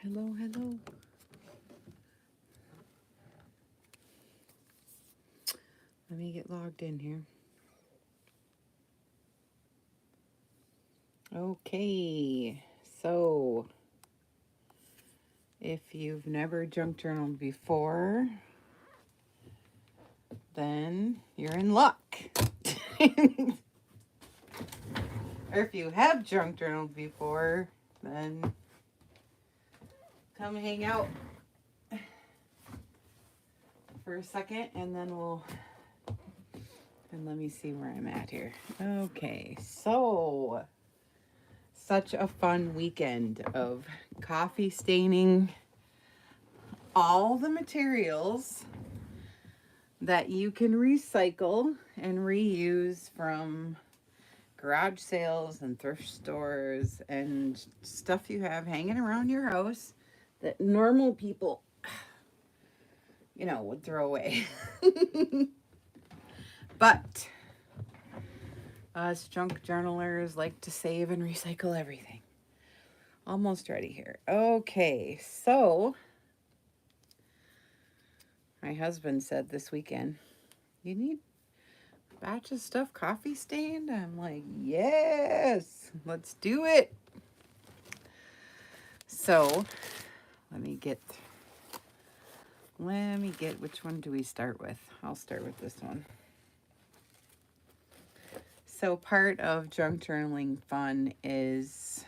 Hello, hello. Let me get logged in here. Okay, so if you've never junk journaled before, then you're in luck. Or if you have junk journaled before, then come hang out for a second and then let me see where I'm at here. Okay, so such a fun weekend of coffee staining all the materials that you can recycle and reuse from garage sales and thrift stores and stuff you have hanging around your house that normal people, would throw away. But us junk journalers like to save and recycle everything. Almost ready here. Okay, so my husband said this weekend, you need a batch of stuff coffee stained? I'm like, yes, let's do it. So let me get, which one do we start with? I'll start with this one. So part of junk journaling fun is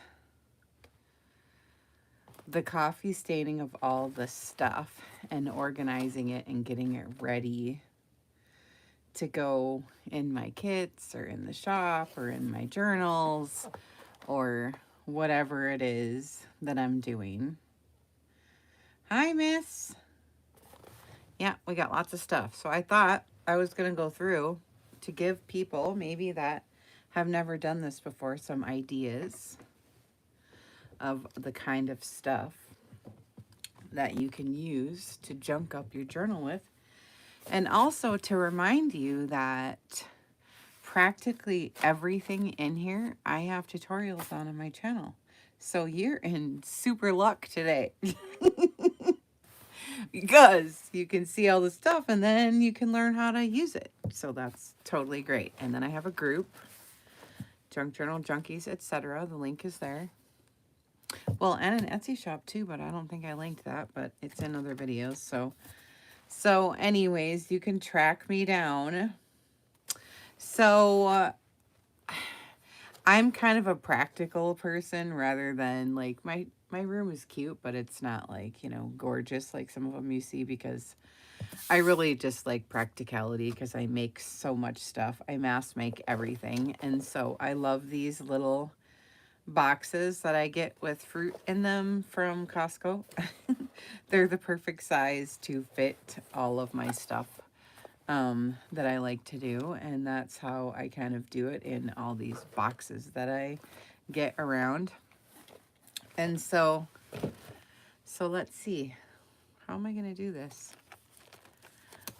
the coffee staining of all the stuff and organizing it and getting it ready to go in my kits or in the shop or in my journals or whatever it is that I'm doing. Hi, miss. Yeah, we got lots of stuff. So I thought I was going to go through to give people maybe that have never done this before some ideas of the kind of stuff that you can use to junk up your journal with. And also to remind you that practically everything in here I have tutorials on my channel. So you're in super luck today. Because you can see all the stuff and then you can learn how to use it. So that's totally great. And then I have a group, Junk Journal Junkies, etc. The link is there. Well, and an Etsy shop too, but I don't think I linked that, but it's in other videos. So anyways, you can track me down. So I'm kind of a practical person rather than like my room is cute, but it's not like, gorgeous like some of them you see, because I really just like practicality because I make so much stuff. I mass make everything. And so I love these little boxes that I get with fruit in them from Costco. They're the perfect size to fit all of my stuff that I like to do. And that's how I kind of do it in all these boxes that I get around. And so let's see. How am I going to do this?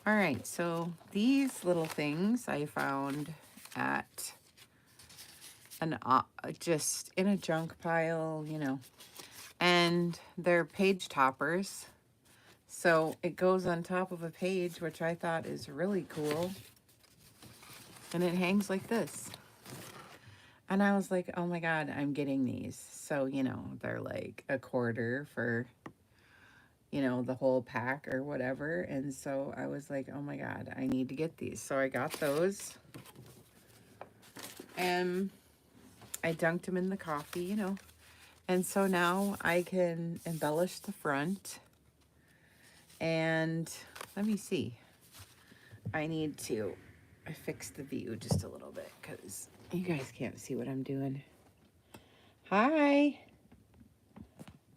All right, so these little things I found at just in a junk pile, and they're page toppers. So it goes on top of a page, which I thought is really cool. And it hangs like this. And I was like, oh my God, I'm getting these. So, they're like $1 for, the whole pack or whatever. And so I was like, oh my God, I need to get these. So I got those. And I dunked them in the coffee, And so now I can embellish the front. And let me see. I need to fix the view just a little bit because you guys can't see what I'm doing. Hi.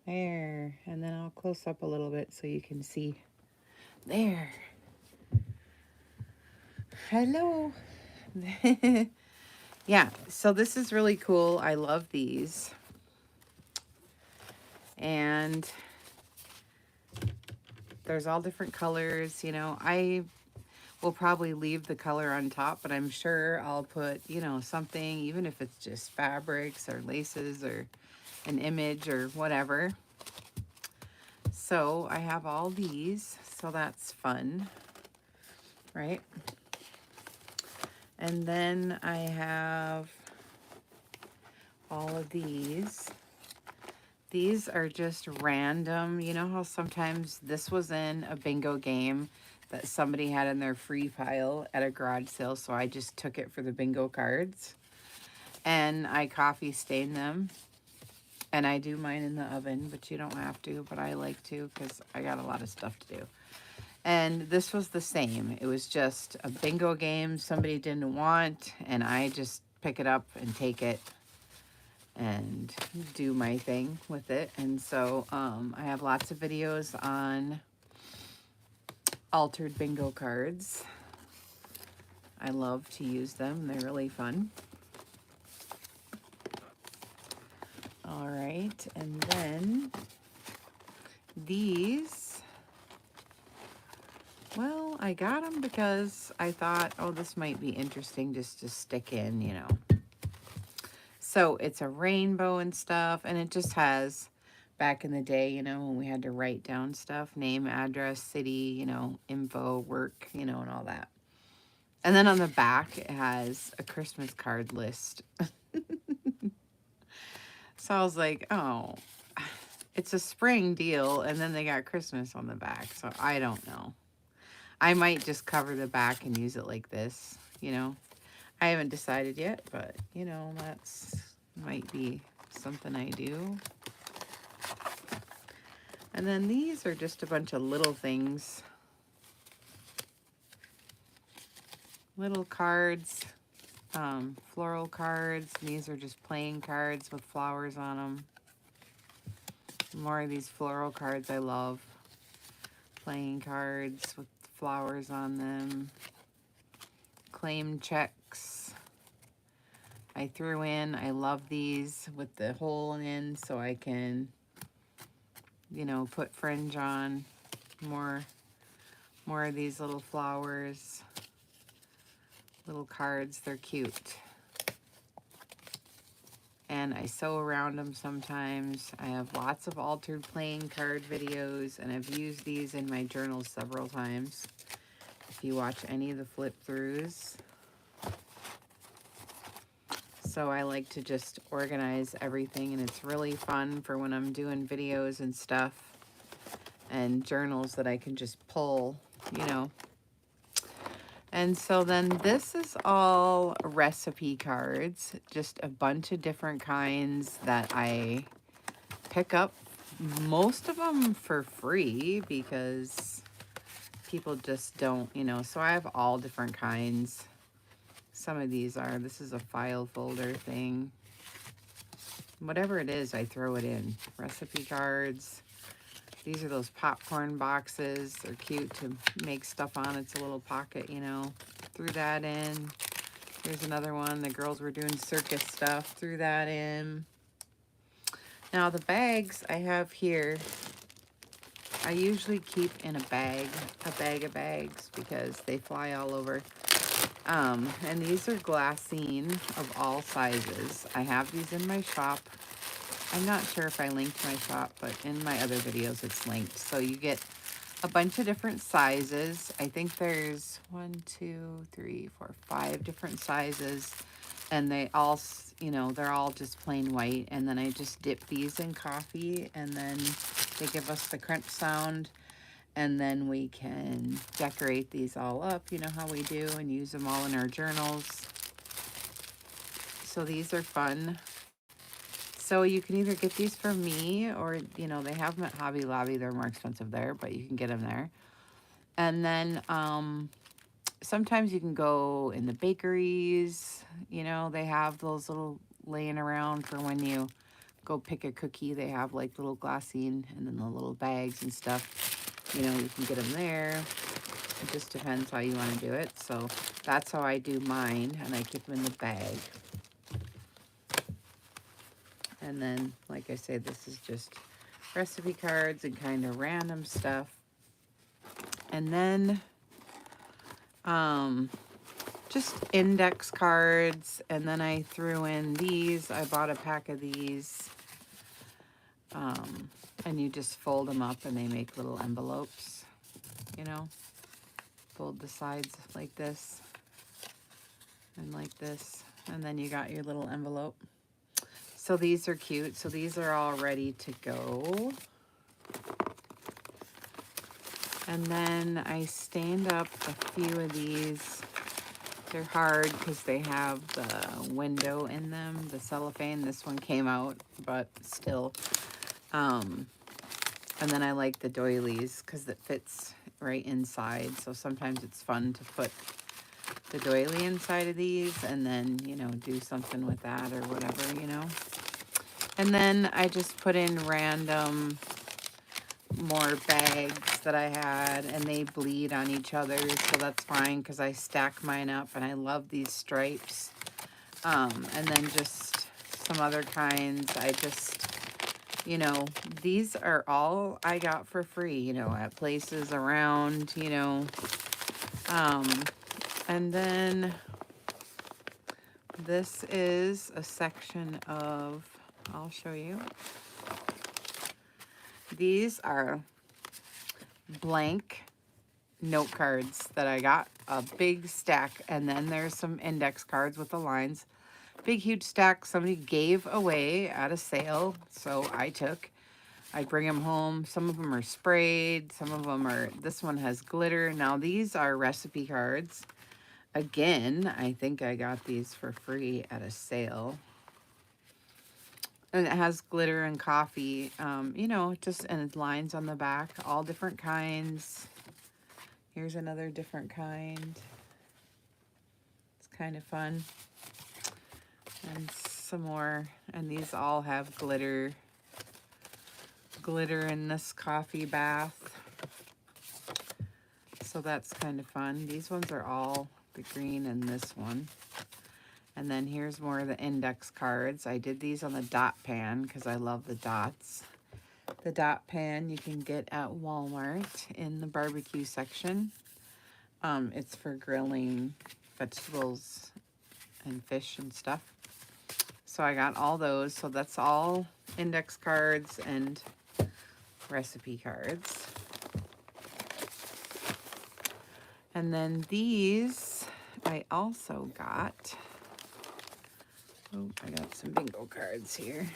There. And then I'll close up a little bit so you can see. There. Hello. Yeah, so this is really cool. I love these. And there's all different colors. I will probably leave the color on top, but I'm sure I'll put, something, even if it's just fabrics or laces or an image or whatever. So I have all these, so that's fun, right? And then I have all of these. These are just random. You know how sometimes this was in a bingo game that somebody had in their free pile at a garage sale, so I just took it for the bingo cards. And I coffee stain them. And I do mine in the oven, but you don't have to, but I like to because I got a lot of stuff to do. And this was the same. It was just a bingo game somebody didn't want, and I just pick it up and take it and do my thing with it. And so I have lots of videos on altered bingo cards. I love to use them. They're really fun. All right, and then these, well, I got them because I thought, oh, this might be interesting just to stick in, you know. So it's a rainbow and stuff, and it just has, back in the day, you know, when we had to write down stuff, name, address, city, you know, info, work, you know, and all that. And then on the back, it has a Christmas card list. So I was like, oh, it's a spring deal, and then they got Christmas on the back, so I don't know. I might just cover the back and use it like this, you know. I haven't decided yet, but, you know, that's might be something I do. And then these are just a bunch of little things. Little cards, floral cards. And these are just plain cards with flowers on them. More of these floral cards I love. Playing cards with flowers on them. Claim checks. I threw in, I love these with the hole in so I can, you know, put fringe on. More of these little flowers. Little cards, they're cute. And I sew around them sometimes. I have lots of altered playing card videos, and I've used these in my journals several times. If you watch any of the flip throughs. So I like to just organize everything, and it's really fun for when I'm doing videos and stuff and journals that I can just pull, you know. And so then this is all recipe cards, just a bunch of different kinds that I pick up, most of them for free because people just don't, you know, so I have all different kinds. Some of these are, this is a file folder thing. Whatever it is, I throw it in. Recipe cards. These are those popcorn boxes. They're cute to make stuff on. It's a little pocket, you know. Threw that in. Here's another one. The girls were doing circus stuff. Threw that in. Now the bags I have here, I usually keep in a bag of bags because they fly all over. And these are glassine of all sizes. I have these in my shop. I'm not sure if I linked my shop, but in my other videos it's linked. So you get a bunch of different sizes. I think there's 5 different sizes. And they all, you know, they're all just plain white. And then I just dip these in coffee, and then they give us the crunch sound. And then we can decorate these all up, you know how we do, and use them all in our journals. So these are fun. So you can either get these from me, or, you know, they have them at Hobby Lobby. They're more expensive there, but you can get them there. And then sometimes you can go in the bakeries. You know, they have those little laying around for when you go pick a cookie. They have like little glassine and then the little bags and stuff. You know, you can get them there. It just depends how you want to do it. So that's how I do mine, and I keep them in the bag. And then, like I said, this is just recipe cards and kind of random stuff. And then just index cards. And then I threw in these. I bought a pack of these. And you just fold them up and they make little envelopes, you know, fold the sides like this and like this, and then you got your little envelope. So these are cute. So these are all ready to go. And then I stained up a few of these. They're hard because they have the window in them, the cellophane. This one came out, but still. And then I like the doilies because it fits right inside. So sometimes it's fun to put the doily inside of these and then, you know, do something with that or whatever, you know. And then I just put in random more bags that I had, and they bleed on each other, so that's fine because I stack mine up, and I love these stripes. And then just some other kinds. I just, you know, these are all I got for free, you know, at places around, you know. And then this is a section of, I'll show you. These are blank note cards that I got, a big stack, and then there's some index cards with the lines. Big, huge stack somebody gave away at a sale, so I took. I bring them home. Some of them are sprayed. Some of them are, this one has glitter. Now these are recipe cards. Again, I think I got these for free at a sale. And it has glitter and coffee, you know, just, and it lines on the back, all different kinds. Here's another different kind. It's kind of fun. And some more, and these all have glitter in this coffee bath. So that's kind of fun. These ones are all the green in this one. And then here's more of the index cards. I did these on the dot pan because I love the dots. The dot pan you can get at Walmart in the barbecue section. It's for grilling vegetables and fish and stuff. So I got all those. So that's all index cards and recipe cards. And then these I also got. Oh, I got some bingo cards here.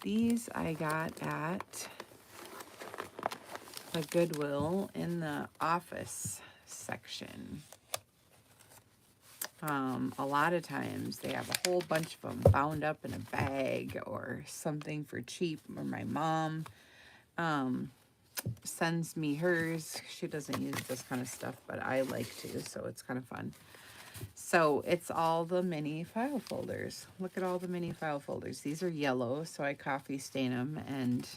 These I got at the Goodwill in the office section. A lot of times they have a whole bunch of them bound up in a bag or something for cheap, or my mom sends me hers. She doesn't use this kind of stuff, but I like to, so it's kind of fun. So it's all the mini file folders. Look at all the mini file folders. These are yellow, so I coffee stain them and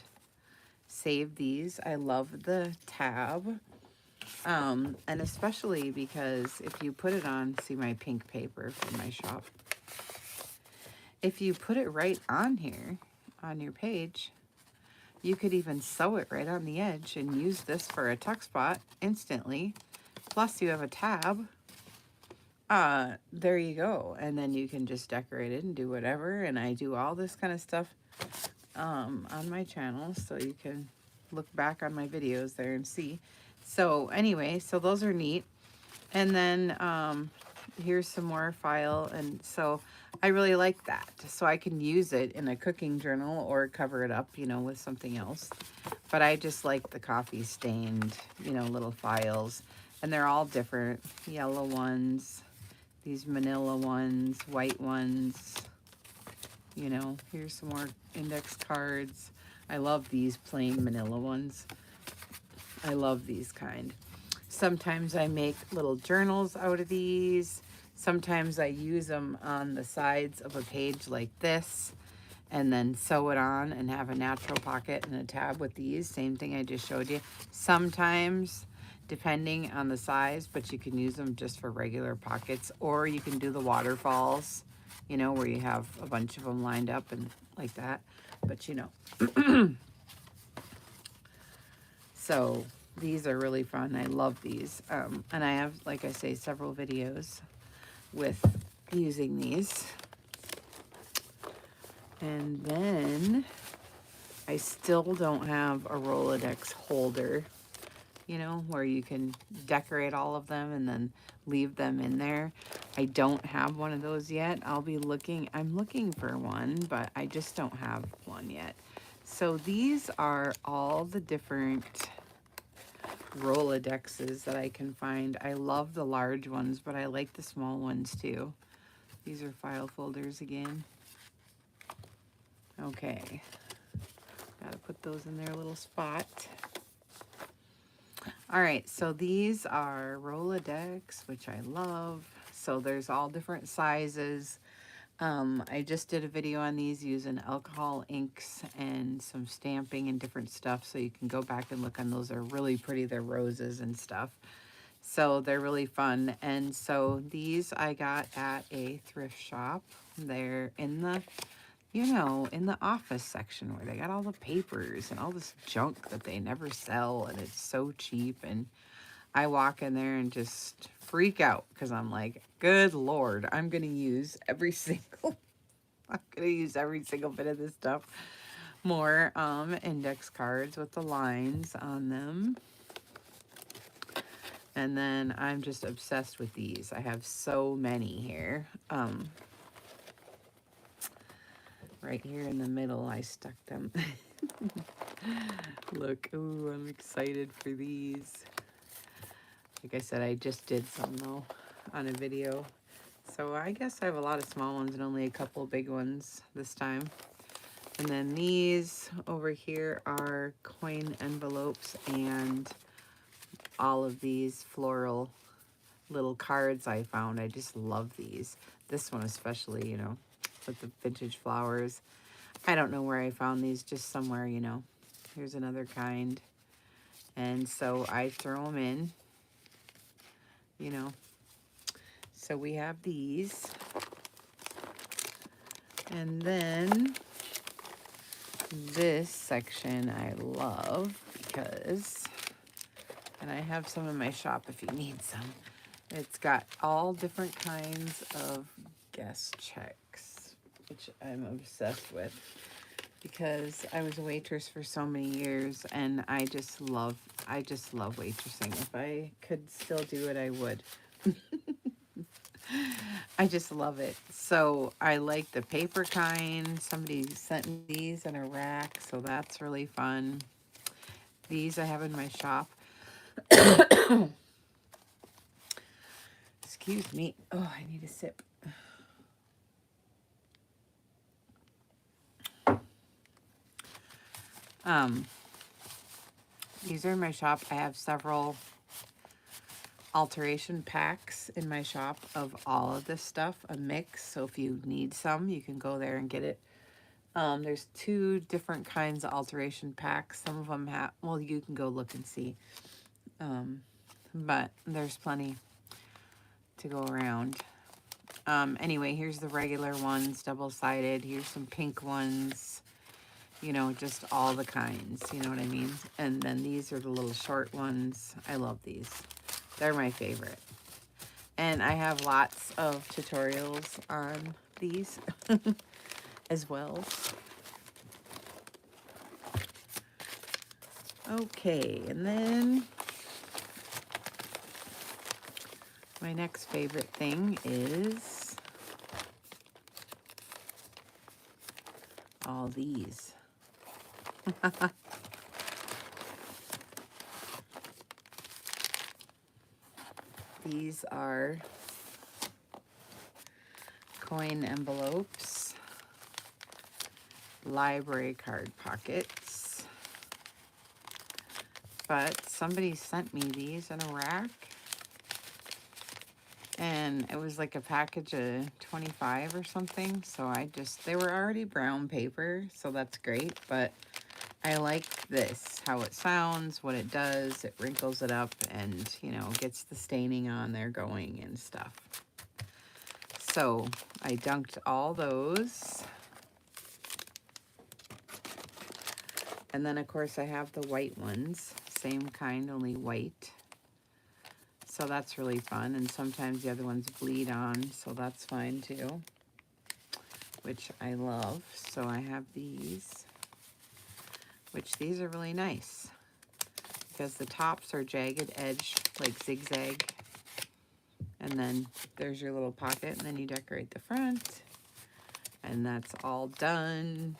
save these. I love the tab. And especially because if you put it on, see my pink paper from my shop. If you put it right on here, on your page, you could even sew it right on the edge and use this for a tuck spot instantly. Plus you have a tab. There you go. And then you can just decorate it and do whatever. And I do all this kind of stuff on my channel, so you can look back on my videos there and see. So anyway, so those are neat. And then here's some more file. And so I really like that. So I can use it in a cooking journal or cover it up, you know, with something else. But I just like the coffee stained, you know, little files. And they're all different. Yellow ones, these manila ones, white ones. You know, here's some more index cards. I love these plain manila ones. I love these kind. Sometimes I make little journals out of these. Sometimes I use them on the sides of a page like this and then sew it on and have a natural pocket and a tab with these. Same thing I just showed you. Sometimes, depending on the size, but you can use them just for regular pockets, or you can do the waterfalls, you know, where you have a bunch of them lined up and like that. But you know. So these are really fun. I love these. And I have, like I say, several videos with using these. And then I still don't have a Rolodex holder, you know, where you can decorate all of them and then leave them in there. I don't have one of those yet. I'm looking for one, but I just don't have one yet. So these are all the different Rolodexes that I can find. I love the large ones, but I like the small ones too. These are file folders again. Okay, gotta put those in their little spot. All right, so these are Rolodex, which I love. So there's all different sizes. I just did a video on these using alcohol inks and some stamping and different stuff, so you can go back and look on those. They're really pretty. They're roses and stuff. So they're really fun. And so these I got at a thrift shop. They're in the, you know, in the office section where they got all the papers and all this junk that they never sell, and it's so cheap. And I walk in there and just freak out because I'm like, good Lord, I'm going to use every single, I'm going to use every single bit of this stuff. More index cards with the lines on them. And then I'm just obsessed with these. I have so many here. Right here in the middle, I stuck them. Look, ooh, I'm excited for these. Like I said, I just did some though on a video. So I guess I have a lot of small ones and only a couple big ones this time. And then these over here are coin envelopes and all of these floral little cards I found. I just love these. This one especially, you know, with the vintage flowers. I don't know where I found these, just somewhere, you know. Here's another kind. And so I throw them in, you know. So we have these. And then this section I love because, and I have some in my shop if you need some. It's got all different kinds of guest checks, which I'm obsessed with because I was a waitress for so many years and I just love waitressing. If I could still do it, I would. I just love it. So I like the paper kind. Somebody sent me these in a rack, so that's really fun. These I have in my shop. Excuse me. Oh, I need a sip. These are in my shop. I have several alteration packs in my shop of all of this stuff, a mix. So if you need some, you can go there and get it. There's 2 different kinds of alteration packs. Some of them have, well, you can go look and see. But there's plenty to go around. Anyway, here's the regular ones, double-sided. Here's some pink ones. You know, just all the kinds, you know what I mean? And then these are the little short ones. I love these. They're my favorite. And I have lots of tutorials on these as well. Okay, and then my next favorite thing is all these. These are coin envelopes, library card pockets, but somebody sent me these in a rack, and it was like a package of 25 or something, so they were already brown paper, so that's great, but I like this, how it sounds, what it does. It wrinkles it up and, you know, gets the staining on there going and stuff. So I dunked all those. And then, of course, I have the white ones. Same kind, only white. So that's really fun. And sometimes the other ones bleed on, so that's fine too, which I love. So I have these. which these are really nice because the tops are jagged edge, like zigzag. And then there's your little pocket, and then you decorate the front. And that's all done.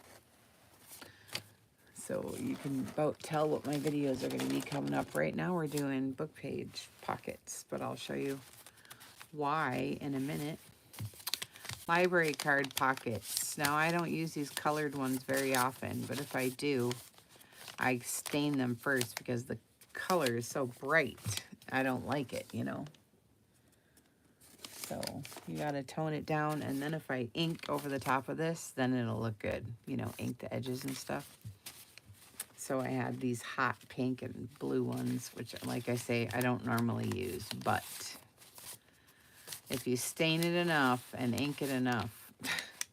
So you can about tell what my videos are going to be coming up. Right now we're doing book page pockets, but I'll show you why in a minute. Library card pockets. Now I don't use these colored ones very often, but if I do, I stain them first because the color is so bright. I don't like it, you know. So you gotta tone it down, and then if I ink over the top of this, then it'll look good. You know, ink the edges and stuff. So I had these hot pink and blue ones, which, like I say, I don't normally use, but if you stain it enough and ink it enough,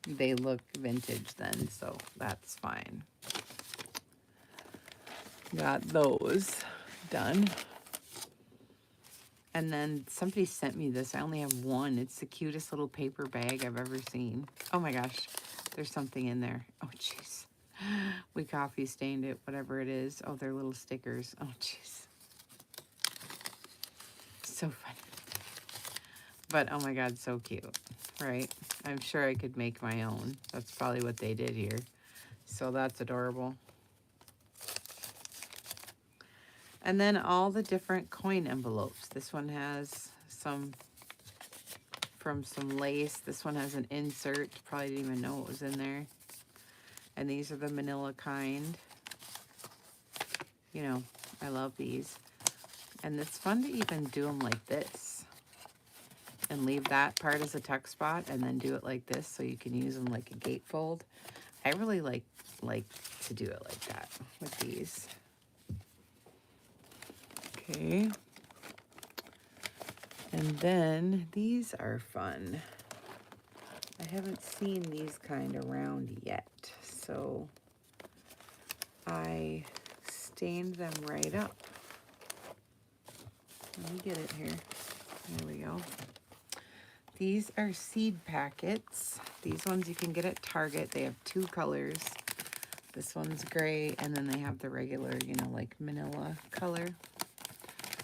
they look vintage then, so that's fine. Got those done. And then somebody sent me this. I only have one. It's the cutest little paper bag I've ever seen. Oh my gosh, there's something in there. Oh jeez. We coffee stained it, whatever it is. Oh, they're little stickers. Oh jeez. So funny. But oh my god, so cute, right? I'm sure I could make my own. That's probably what they did here. So that's adorable. And then all the different coin envelopes. This one has some from some lace. This one has an insert. Probably didn't even know it was in there. And these are the manila kind. You know, I love these. And it's fun to even do them like this. And leave that part as a tuck spot and then do it like this so you can use them like a gatefold. I really like to do it like that with these. Okay. And then these are fun. I haven't seen these kind around yet, so I stained them right up. Let me get it here. There we go. These are seed packets. These ones you can get at Target. They have two colors. This one's gray, and then they have the regular, you know, like manila color.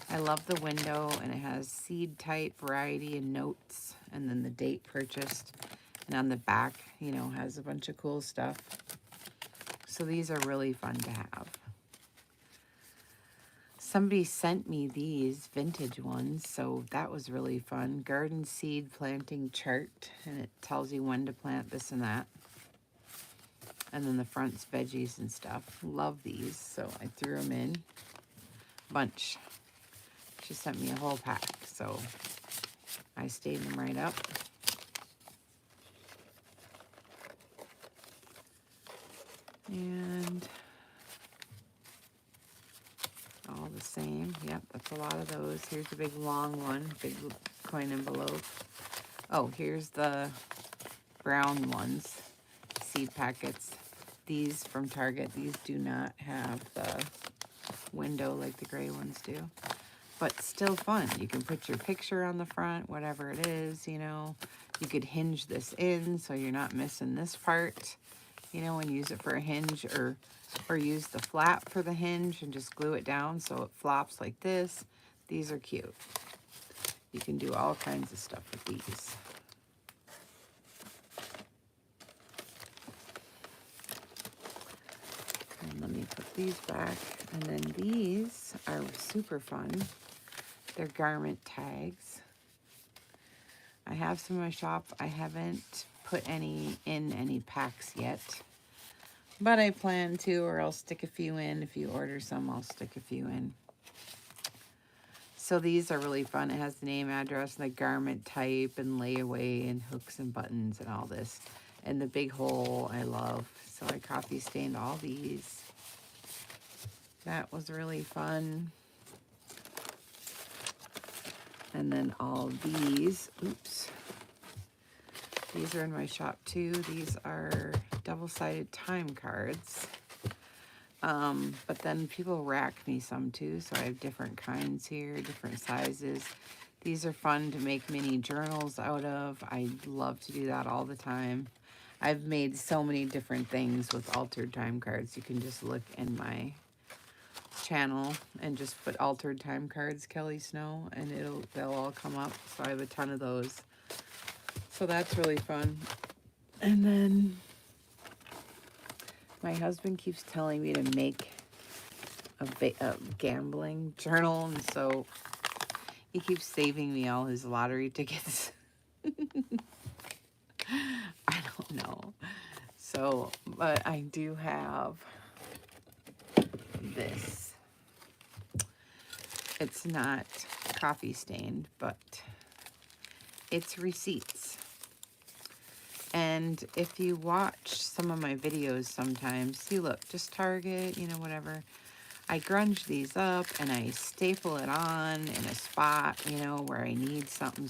I love the window, and it has seed type, variety, and notes, and then the date purchased. And on the back, you know, has a bunch of cool stuff. So these are really fun to have. Somebody sent me these vintage ones, so that was really fun. Garden seed planting chart, and it tells you when to plant this and that. And then the front's veggies and stuff. Love these, so I threw them in. Bunch. She sent me a whole pack, so I stained them right up. And all the same. Yep, that's a lot of those. Here's a big long one, big coin envelope. Oh, here's the brown ones, seed packets. These from Target, these do not have the window like the gray ones do. But still fun. You can put your picture on the front, whatever it is, you know. You could hinge this in so you're not missing this part, you know, and use it for a hinge, or use the flap for the hinge and just glue it down so it flops like this. These are cute. You can do all kinds of stuff with these. And let me put these back. And then these are super fun. They're garment tags. I have some in my shop. I haven't put any in any packs yet, but I plan to, or I'll stick a few in. If you order some, I'll stick a few in. So these are really fun. It has the name, address, and the garment type, and layaway, and hooks and buttons, and all this. And the big hole I love. So I copy stained all these. That was really fun. And then all these, oops. These are in my shop too. These are double-sided time cards. But then people rack me some too, so I have different kinds here, different sizes. These are fun to make mini journals out of. I love to do that all the time. I've made so many different things with altered time cards. You can just look in my channel and just put altered time cards Kelly Snow, and they'll all come up. So I have a ton of those. So that's really fun. And then my husband keeps telling me to make a gambling journal, and so he keeps saving me all his lottery tickets. I don't know. So, but I do have this. It's not coffee stained, but it's receipts. And if you watch some of my videos sometimes, see, look, just Target, you know, whatever. I grunge these up and I staple it on in a spot, you know, where I need something.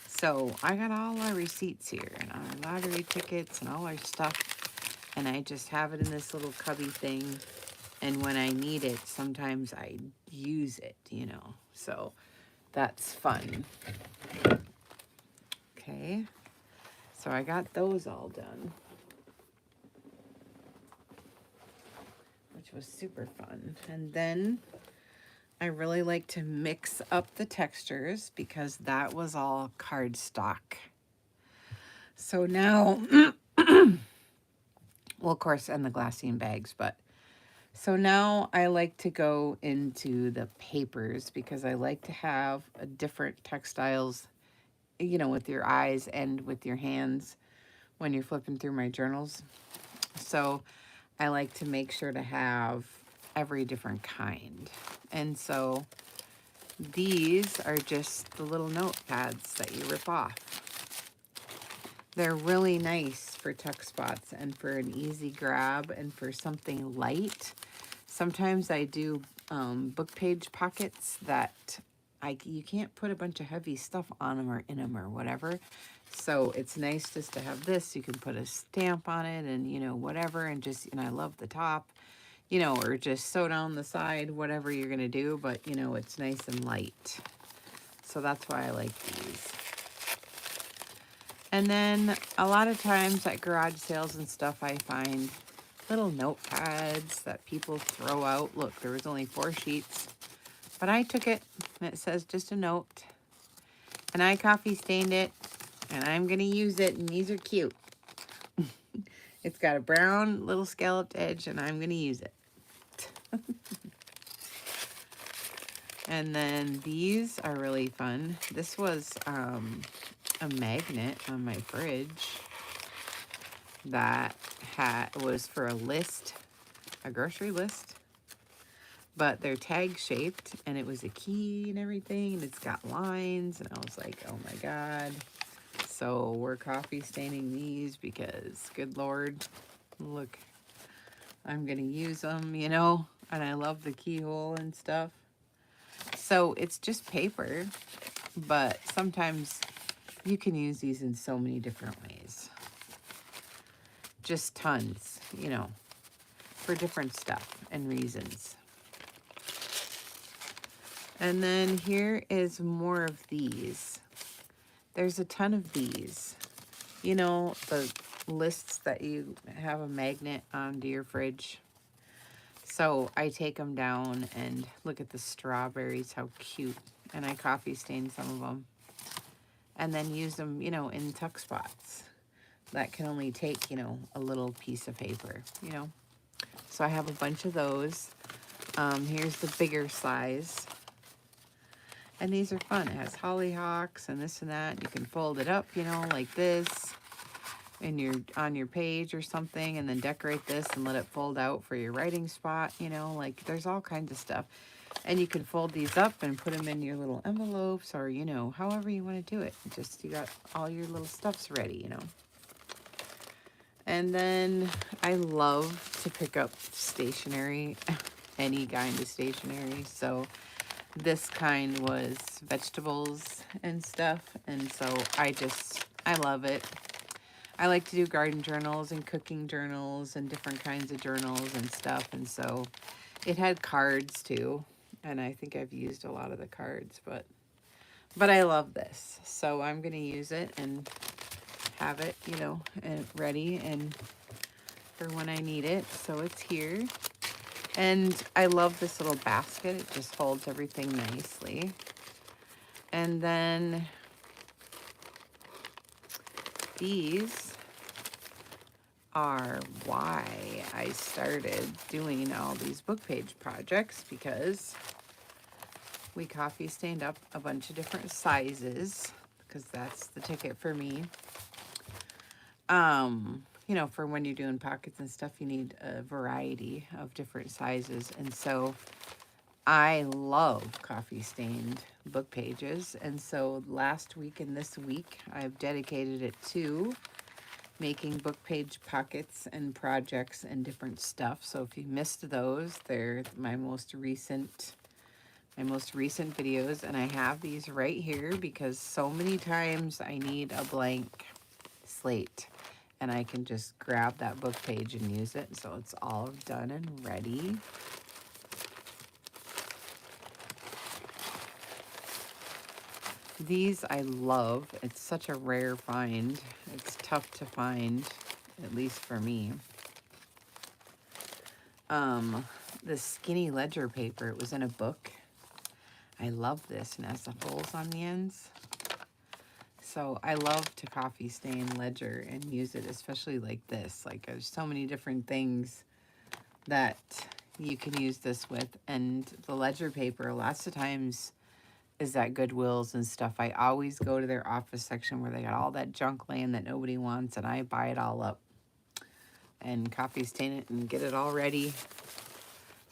So I got all our receipts here and our lottery tickets and all our stuff. And I just have it in this little cubby thing. And when I need it, sometimes I use it, you know. So that's fun. Okay. So I got those all done, which was super fun. And then I really like to mix up the textures because that was all cardstock. So now, well, of course, and the glassine bags, but so now I like to go into the papers because I like to have a different textiles, you know, with your eyes and with your hands when you're flipping through my journals. So I like to make sure to have every different kind. And so these are just the little notepads that you rip off. They're really nice for tuck spots and for an easy grab and for something light. Sometimes I do book page pockets that you can't put a bunch of heavy stuff on them or in them or whatever. So it's nice just to have this. You can put a stamp on it and, you know, whatever. And just, and I love the top, you know, or just sew down the side, whatever you're going to do. But, you know, it's nice and light. So that's why I like these. And then a lot of times at garage sales and stuff, I find little notepads that people throw out. Look, there was only 4 sheets, but I took it and it says just a note. And I coffee stained it and I'm going to use it, and these are cute. It's got a brown little scalloped edge and I'm going to use it. And then these are really fun. This was a magnet on my fridge that was for a list, a grocery list, but they're tag shaped and it was a key and everything, and it's got lines, and I was like, oh my God. So we're coffee staining these because, good Lord, look, I'm gonna use them, you know, and I love the keyhole and stuff. So it's just paper, but sometimes you can use these in so many different ways. Just tons, you know, for different stuff and reasons. And then here is more of these. There's a ton of these. You know, the lists that you have a magnet onto your fridge. So I take them down and look at the strawberries, how cute. And I coffee stain some of them. And then use them, you know, in tuck spots. That can only take, you know, a little piece of paper, you know. So I have a bunch of those. Here's the bigger size. And these are fun. It has hollyhocks and this and that. You can fold it up, you know, like this on your page or something, and then decorate this and let it fold out for your writing spot, you know, like there's all kinds of stuff. And you can fold these up and put them in your little envelopes, or, you know, however you want to do it. Just, you got all your little stuffs ready, you know. And then I love to pick up stationery, any kind of stationery. So this kind was vegetables and stuff. And so I love it. I like to do garden journals and cooking journals and different kinds of journals and stuff. And so it had cards too. And I think I've used a lot of the cards, but I love this. So I'm going to use it. And have it, you know, and ready and for when I need it. So it's here. And I love this little basket. It just holds everything nicely. And then these are why I started doing all these book page projects, because we coffee stained up a bunch of different sizes, because that's the ticket for me. You know, for when you're doing pockets and stuff, you need a variety of different sizes. And so I love coffee stained book pages. And so last week and this week, I've dedicated it to making book page pockets and projects and different stuff. So if you missed those, they're my most recent videos, and I have these right here because so many times I need a blank slate and I can just grab that book page and use it. So it's all done and ready. These I love. It's such a rare find. It's tough to find, at least for me. The skinny ledger paper, it was in a book. I love this, and it has the holes on the ends. So I love to coffee stain ledger and use it, especially like this. Like there's so many different things that you can use this with. And the ledger paper, lots of times, is at Goodwill's and stuff. I always go to their office section where they got all that junk laying that nobody wants, and I buy it all up and coffee stain it and get it all ready.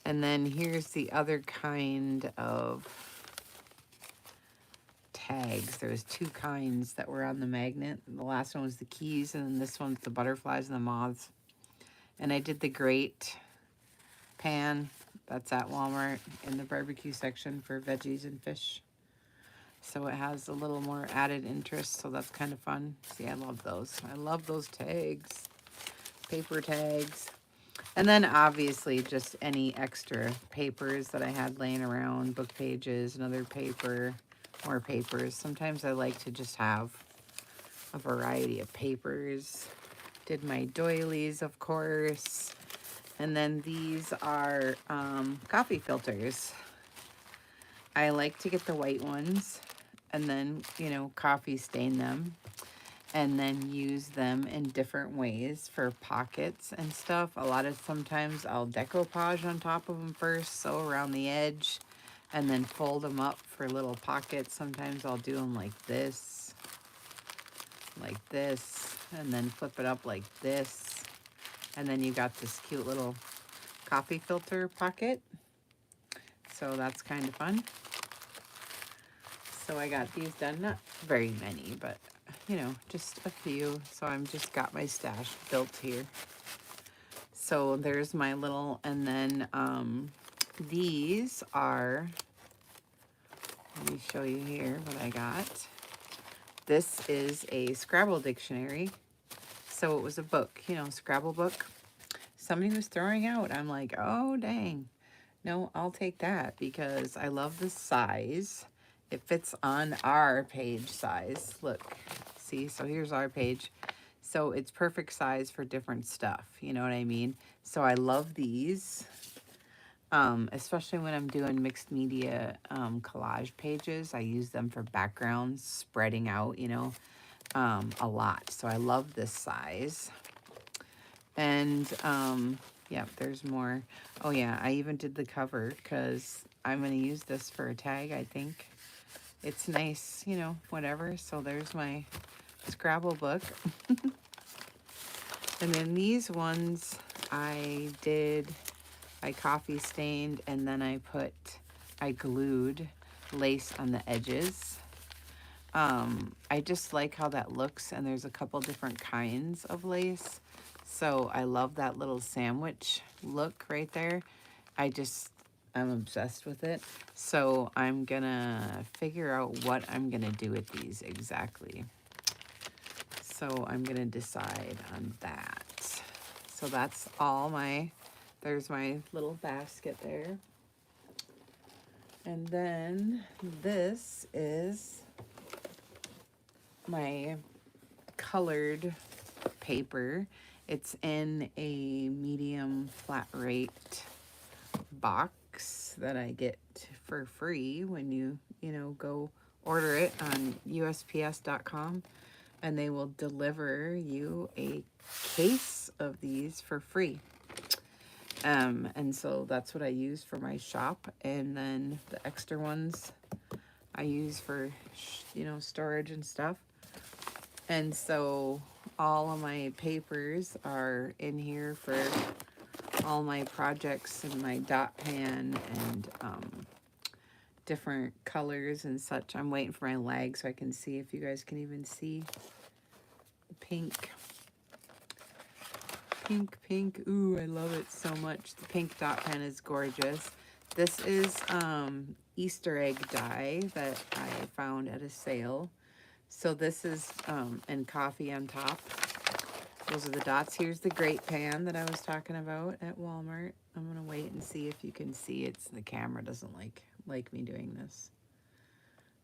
And then here's the other kind of tags. There's two kinds that were on the magnet. The last one was the keys, and then this one's the butterflies and the moths. And I did the grate pan. That's at Walmart in the barbecue section for veggies and fish. So it has a little more added interest, so that's kind of fun. See, I love those. I love those tags, paper tags. And then obviously just any extra papers that I had laying around, book pages, another paper, more papers. Sometimes I like to just have a variety of papers. Did my doilies, of course. And then these are coffee filters. I like to get the white ones and then, you know, coffee stain them and then use them in different ways for pockets and stuff. Sometimes I'll decoupage on top of them first, so around the edge, and then fold them up for little pockets. Sometimes I'll do them like this, and then flip it up like this. And then you got this cute little coffee filter pocket. So that's kind of fun. So I got these done, not very many, but you know, just a few. So I'm just got my stash built here. So there's my little, and then these are, let me show you here what I got. This is a Scrabble dictionary. So it was a book, you know, Scrabble book. Somebody was throwing out. I'm like, oh, dang. No, I'll take that because I love the size. It fits on our page size. Look, see, so here's our page. So it's perfect size for different stuff. You know what I mean? So I love these, especially when I'm doing mixed media collage pages. I use them for backgrounds, spreading out, you know, a lot. So I love this size. And yeah, there's more. Oh yeah, I even did the cover because I'm going to use this for a tag, I think. It's nice, you know, whatever. So there's my Scrabble book. And then these ones I coffee stained, and then I glued lace on the edges. I just like how that looks, and there's a couple different kinds of lace. So I love that little sandwich look right there. I'm obsessed with it. So I'm gonna figure out what I'm gonna do with these exactly. So I'm gonna decide on that. So that's all there's my little basket there. And then this is my colored paper. It's in a medium flat rate box that I get for free when you go order it on USPS.com, and they will deliver you a case of these for free. And so that's what I use for my shop, and then the extra ones I use for storage and stuff. And so all of my papers are in here for all my projects and my dot pan and different colors and such. I'm waiting for my lag so I can see if you guys can even see the pink. Pink. Ooh, I love it so much. The pink dot pen is gorgeous. This is Easter egg dye that I found at a sale. So this is and coffee on top. Those are the dots. Here's the grate pan that I was talking about at Walmart. I'm gonna wait and see if you can see. The camera doesn't like me doing this.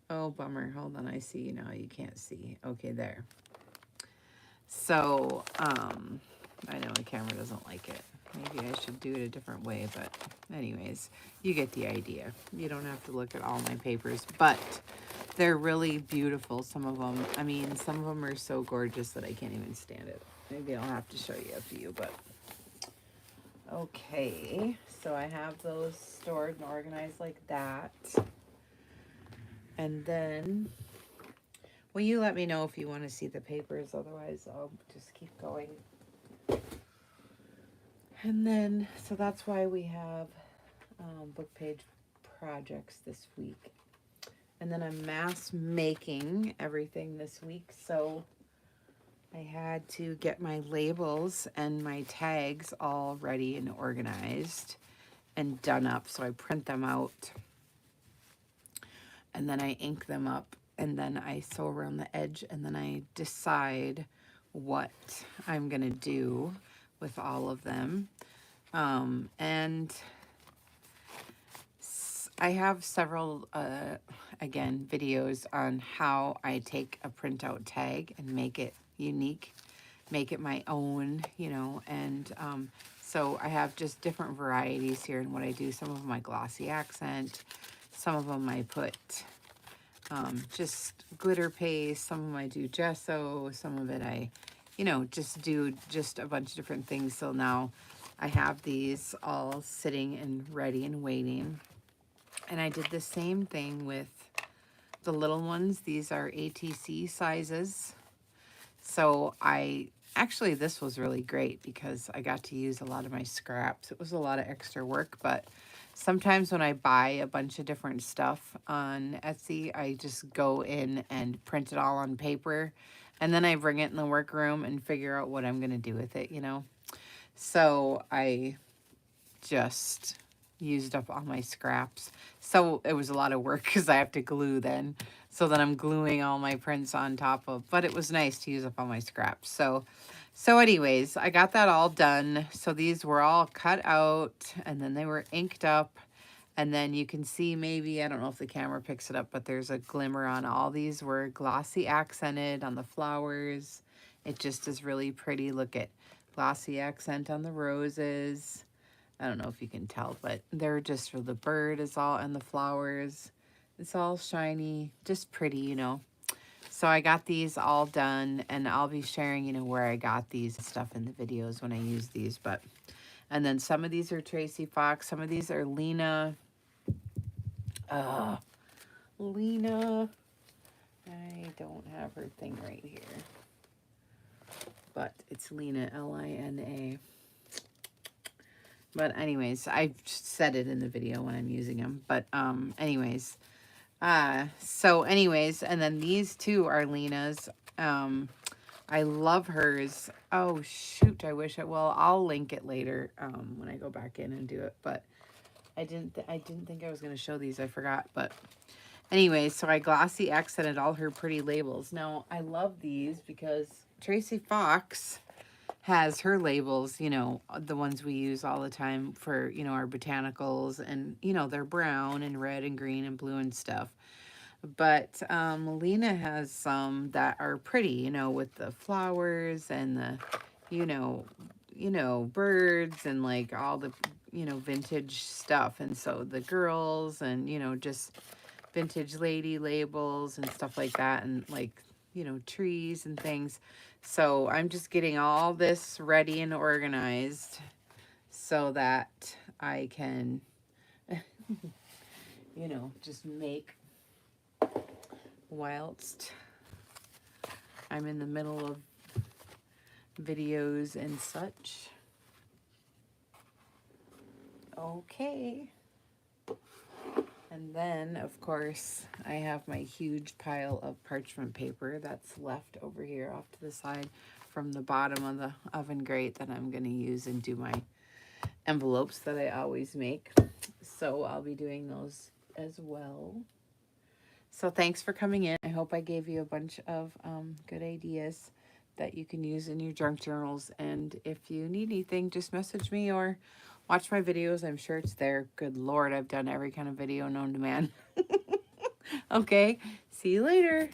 Oh, bummer. Hold on, I see now. You can't see. Okay, there. So I know the camera doesn't like it. Maybe I should do it a different way, but anyways, you get the idea. You don't have to look at all my papers, but they're really beautiful, some of them. I mean, some of them are so gorgeous that I can't even stand it. Maybe I'll have to show you a few, but okay. So I have those stored and organized like that. And then, well, you let me know if you want to see the papers, otherwise I'll just keep going. And then, so that's why we have book page projects this week. And then I'm mass making everything this week, so I had to get my labels and my tags all ready and organized and done up. So I print them out, and then I ink them up, and then I sew around the edge, and then I decide what I'm gonna do with all of them. And I have several, again, videos on how I take a printout tag and make it unique, make it my own, and so I have just different varieties here in what I do. Some of them I glossy accent, some of them I put just glitter paste, some of them I do gesso, some of it I, just do just a bunch of different things. So now I have these all sitting and ready and waiting. And I did the same thing with the little ones. These are ATC sizes. So actually this was really great because I got to use a lot of my scraps. It was a lot of extra work, but sometimes when I buy a bunch of different stuff on Etsy, I just go in and print it all on paper, and then I bring it in the workroom and figure out what I'm going to do with it, So I just used up all my scraps. So it was a lot of work because I have to glue then. So then I'm gluing all my prints on top of, but it was nice to use up all my scraps. So anyways, I got that all done. So these were all cut out, and then they were inked up. And then you can see, maybe, I don't know if the camera picks it up, but there's a glimmer on all these were glossy accented on the flowers. It just is really pretty. Look at glossy accent on the roses. I don't know if you can tell, but they're just for the bird is all, and the flowers. It's all shiny, just pretty, So I got these all done, and I'll be sharing, where I got these stuff in the videos when I use these. But, and then some of these are Tracy Fox. Some of these are Lena. Lena. I don't have her thing right here. But it's Lena, Lina. But anyways, I said it in the video when I'm using them. But anyways, so anyways, and then these two are Lena's. I love hers. Oh shoot, I wish well, I'll link it later when I go back in and do it. But I didn't think I was going to show these. I forgot. But anyways, so I glossy accented all her pretty labels. Now, I love these because Tracy Fox has her labels, the ones we use all the time for, our botanicals, and, they're brown and red and green and blue and stuff. But Lena has some that are pretty, you know, with the flowers and the, you know, birds and like all the, vintage stuff. And so the girls and, just vintage lady labels and stuff like that, and like, trees and things. So I'm just getting all this ready and organized so that I can, just make whilst I'm in the middle of videos and such. Okay. And then, of course, I have my huge pile of parchment paper that's left over here off to the side from the bottom of the oven grate that I'm going to use and do my envelopes that I always make. So I'll be doing those as well. So thanks for coming in. I hope I gave you a bunch of good ideas that you can use in your junk journals. And if you need anything, just message me or watch my videos. I'm sure it's there. Good Lord, I've done every kind of video known to man. Okay, see you later.